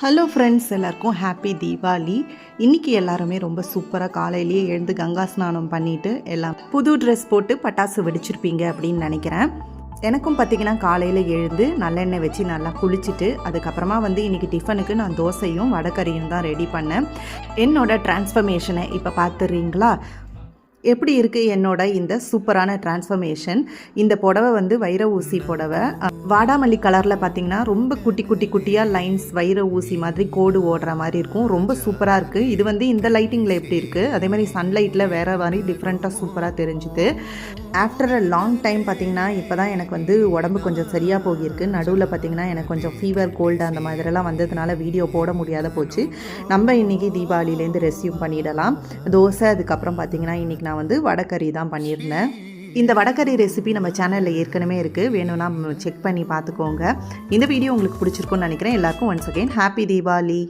Hello friends, எல்லாருக்கும் happy Deepavali. இன்றைக்கி எல்லாருமே ரொம்ப சூப்பராக காலையிலேயே எழுந்து கங்கா ஸ்நானம் பண்ணிவிட்டு எல்லாம் புது ட்ரெஸ் போட்டு பட்டாசு வெடிச்சிருப்பீங்க அப்படின்னு நினைக்கிறேன். எனக்கும் பார்த்திங்கன்னா காலையில் எழுந்து நல்லெண்ணெய் வச்சு நல்லா குளிச்சுட்டு அதுக்கப்புறமா இன்றைக்கி டிஃபனுக்கு நான் தோசையும் வடகறியும் தான் ரெடி பண்ணேன். என்னோடய டிரான்ஸ்ஃபர்மேஷனை இப்போ பார்த்துடுறீங்களா? எப்படி இருக்குது என்னோட இந்த சூப்பரான டிரான்ஸ்ஃபர்மேஷன்? இந்த புடவை வைர ஊசி புடவை, வாடாமல்லி கலரில் பார்த்திங்கன்னா ரொம்ப குட்டி குட்டி குட்டியாக லைன்ஸ் வைர ஊசி மாதிரி கோடு ஓடுற மாதிரி இருக்கும். ரொம்ப சூப்பராக இருக்குது. இது இந்த லைட்டிங்கில் எப்படி இருக்குது, அதே மாதிரி சன்லைட்டில் வேறு மாதிரி டிஃப்ரெண்ட்டாக சூப்பராக தெரிஞ்சுது. ஆஃப்டர் அ லாங் டைம் பார்த்திங்கன்னா இப்போ தான் எனக்கு உடம்பு கொஞ்சம் சரியாக போகியிருக்கு. நடுவில் பார்த்திங்கன்னா எனக்கு கொஞ்சம் ஃபீவர், கோல்டு அந்த மாதிரிலாம் வந்ததுனால வீடியோ போட முடியாத போச்சு. நம்ம இன்றைக்கி தீபாவளியிலேருந்து ரெஸ்யூம் பண்ணிடலாம். தோசை, அதுக்கப்புறம் பார்த்திங்கன்னா இன்றைக்கி நான் வடகறி தான் பண்ணியிருந்தேன். இந்த வடகறி ரெசிபி நம்ம சேனலில் ஏற்கனவே இருக்குது, வேணும்னா செக் பண்ணி பார்த்துக்கோங்க. இந்த வீடியோ உங்களுக்கு பிடிச்சிருக்குன்னு நினைக்கிறேன். எல்லாருக்கும் ஒன்ஸ் அகெயின் ஹாப்பி தீபாவளி.